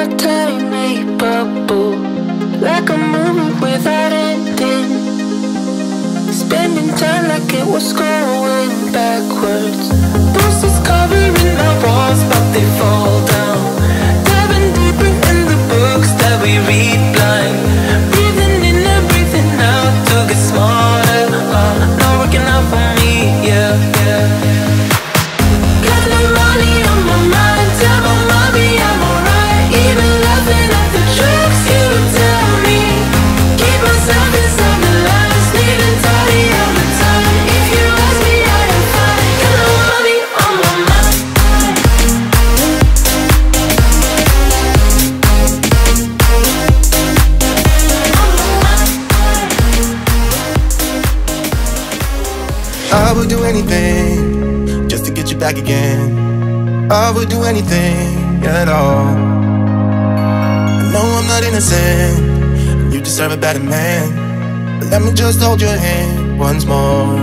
a tiny bubble, like a movie without ending, spending time like it was going backwards. Bruises covering our walls, but they fall down. Diving deeper in the books that we read blind. Breathing in and breathing out to get smarter. Not working out for me, yeah, yeah. Got no money on my mind, tell my mommy I'm alright. Even laughing at the tricks you tell me. Keep myself inside the lines, needing tidy all the time. If you ask me, I am fine. Got no money on my mind. I would do anything just to get you back again. I would do anything at all. I know I'm not innocent, you deserve a better man, but let me just hold your hand once more.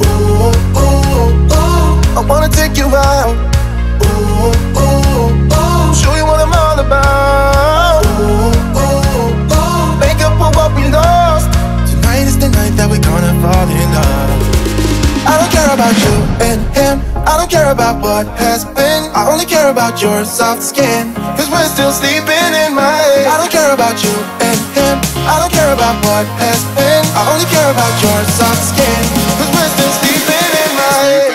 Ooh, ooh, ooh, I wanna take you out. Ooh, ooh, ooh, show you what I'm all about. Ooh, ooh, ooh, make up for what we lost. Tonight is the night that we're gonna fall in love. I don't care about you and him, I don't care about what has been. I only care about your soft skin, cause we're still sleeping in my head. I don't care about you and him, I don't care about what has been. I only care about your soft skin, cause we're still sleeping in my head.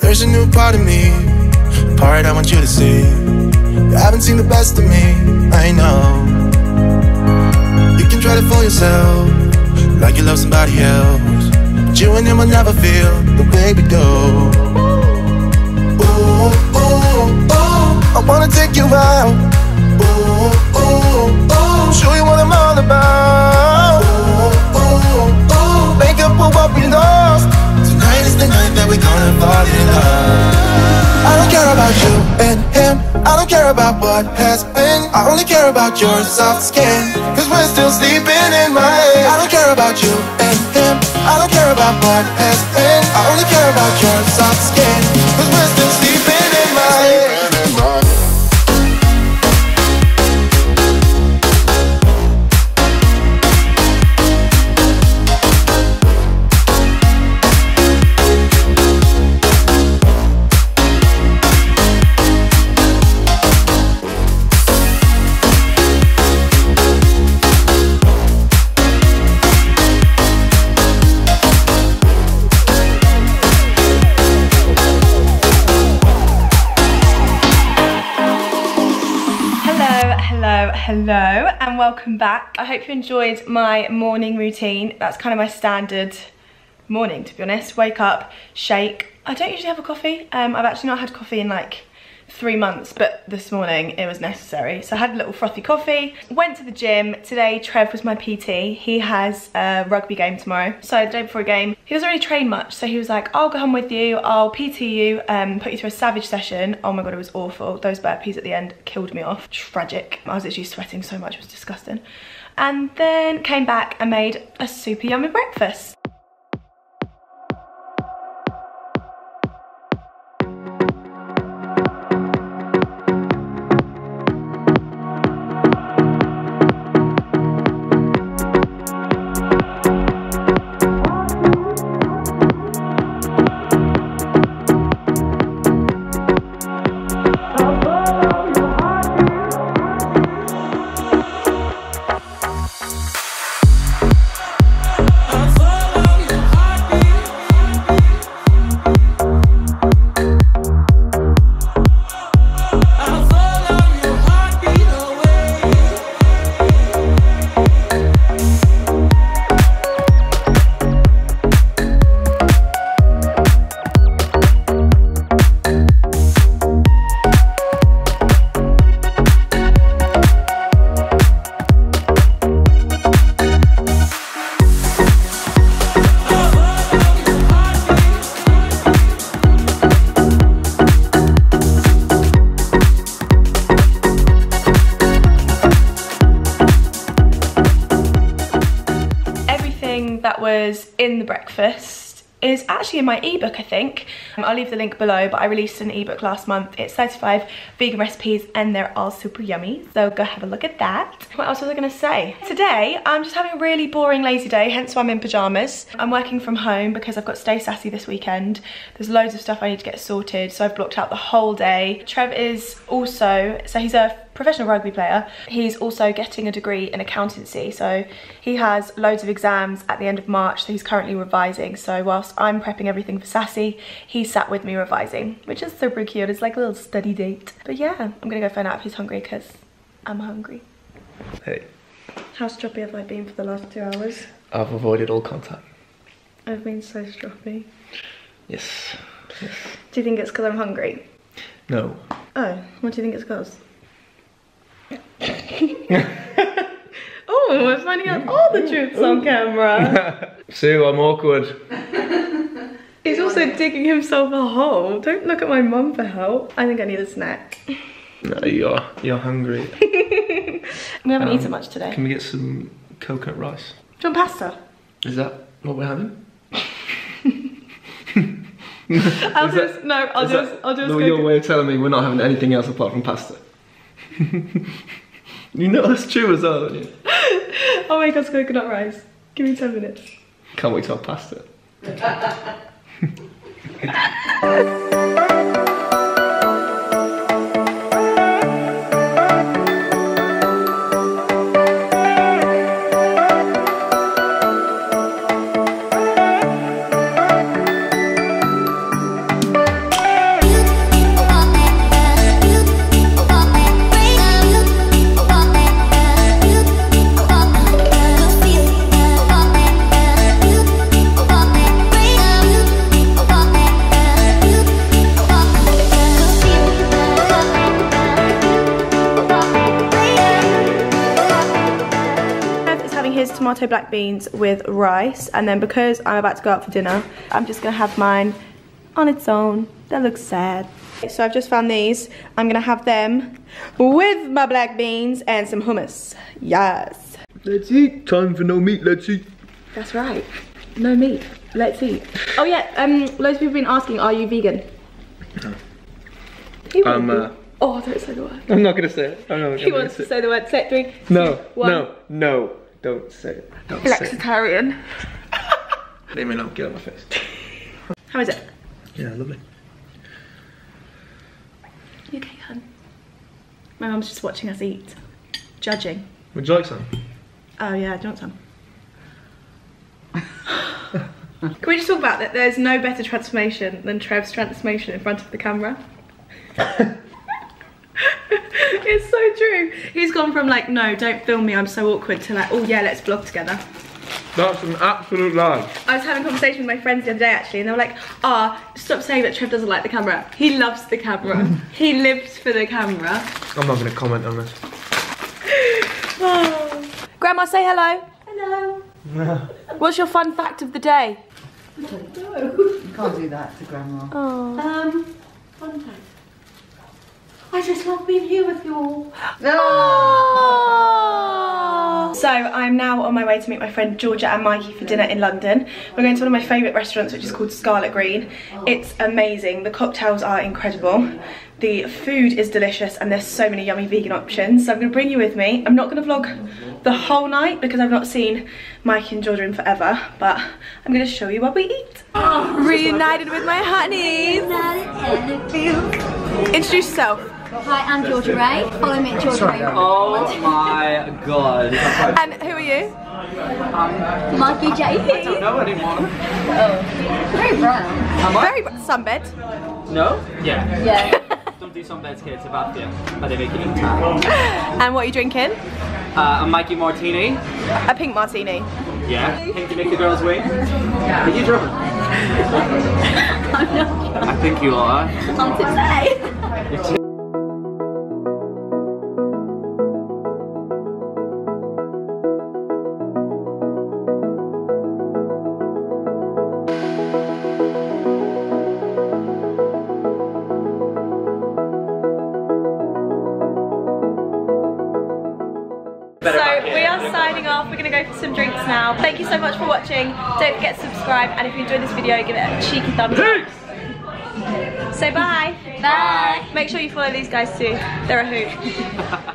There's a new part of me, a part I want you to see. You haven't seen the best of me, I know. You can try to fool yourself, like you love somebody else, but you and him will never feel the way we do. Ooh, ooh, ooh, I wanna take you out. Ooh, ooh, ooh, show you what I'm all about. Ooh, ooh, ooh, make up for what we lost. Tonight is the night that we're gonna fall in love. I don't care about you and him, I don't care about what has been. I only care about your soft skin, cause we're still sleeping in my head. I don't care about you and him, I don't care about what has been. I only care about your soft skin, cause we're still sleeping in my head. Hello and welcome back. I hope you enjoyed my morning routine. That's kind of my standard morning, to be honest. Wake up, shake. I don't usually have a coffee. I've actually not had coffee in like 3 months, but this morning it was necessary. So I had a little frothy coffee, went to the gym. Today Trev was my PT. He has a rugby game tomorrow. So the day before a game, he doesn't really train much. So he was like, I'll go home with you, I'll PT you, put you through a savage session. Oh my God, it was awful. Those burpees at the end killed me off. Tragic. I was literally sweating so much, it was disgusting. And then came back and made a super yummy breakfast. I follow was in the breakfast is actually in my ebook, I think. I'll leave the link below, but I released an ebook last month. It's 35 vegan recipes and they're all super yummy, so go have a look at that. What else was I gonna say? Today, I'm just having a really boring, lazy day, hence why I'm in pajamas. I'm working from home because I've got Stay Sassy this weekend. There's loads of stuff I need to get sorted, so I've blocked out the whole day. Trev is also, so he's a professional rugby player. He's also getting a degree in accountancy, so he has loads of exams at the end of March, so he's currently revising. So whilst I'm prepping everything for Sassy, he sat with me revising, which is super cute. It's like a little study date. But yeah, I'm gonna go find out if he's hungry because I'm hungry. Hey. How stroppy have I been for the last 2 hours? I've avoided all contact. I've been so stroppy. Yes. Yes. Do you think it's because I'm hungry? No. Oh, what do you think it's because? Oh, we're finding out all the truths on camera. Sue, I'm awkward. He's also digging himself a hole. Don't look at my mum for help. I think I need a snack. No, you're hungry. We haven't eaten much today. Can we get some coconut rice? Do you want pasta? Is that what we're having? I'll just your way of telling me we're not having anything else apart from pasta. You know that's true as well, don't you? Oh my god, coconut rice. Give me 10 minutes. Can't wait to have pasta. Tomato black beans with rice, and then because I'm about to go out for dinner, I'm just gonna have mine on its own. That looks sad. So I've just found these. I'm gonna have them with my black beans and some hummus. Yes. Let's eat. Time for no meat. Let's eat. That's right. No meat. Let's eat. Oh yeah. Loads of people have been asking, are you vegan? No. Oh, don't say the word. I'm not gonna say it. I'm not He wants to say the word. Say it. 3, 2, No. 1. No. Don't say it. Don't say it. Flexitarian. Let me not get on my face. How is it? Yeah, lovely. You okay, hun? My mum's just watching us eat. Judging. Would you like some? Oh yeah, do you want some? Can we just talk about that? There's no better transformation than Trev's transformation in front of the camera. It's so true. He's gone from like, no, don't film me, I'm so awkward, to like, oh yeah, let's vlog together. That's an absolute lie. I was having a conversation with my friends the other day actually, and they were like, stop saying that Trev doesn't like the camera. He loves the camera. He lives for the camera. I'm not going to comment on this. Oh. Grandma, say hello. Hello. No. What's your fun fact of the day? I don't know. You can't do that to Grandma. Oh. Fun fact. I just love being here with you all. Oh. So I'm now on my way to meet my friend Georgia and Mikey for dinner in London. We're going to one of my favourite restaurants, which is called Scarlet Green. It's amazing. The cocktails are incredible. The food is delicious and there's so many yummy vegan options. So I'm going to bring you with me. I'm not going to vlog the whole night because I've not seen Mikey and Georgia in forever, but I'm going to show you what we eat. Reunited with my honeys. Introduce yourself. Hi, I'm Georgia Ray. Follow me at Georgia Ray. Oh my god. And who are you? Mikey JP. I don't know anymore. Oh. Very brown. Very sunbed. No? Yeah. Yeah. Don't do sunbeds, kids. About them. But they make you look tan. And what are you drinking? A Mikey Martini. A pink martini. Yeah. Pink to make the girls wait. Are you drunk? I'm not. I think you are. I'm today. So we are signing off. We're going to go for some drinks now. Thank you so much for watching. Don't forget to subscribe, and if you enjoyed this video, give it a cheeky thumbs up. Say bye. Bye. Make sure you follow these guys too. They're a hoot.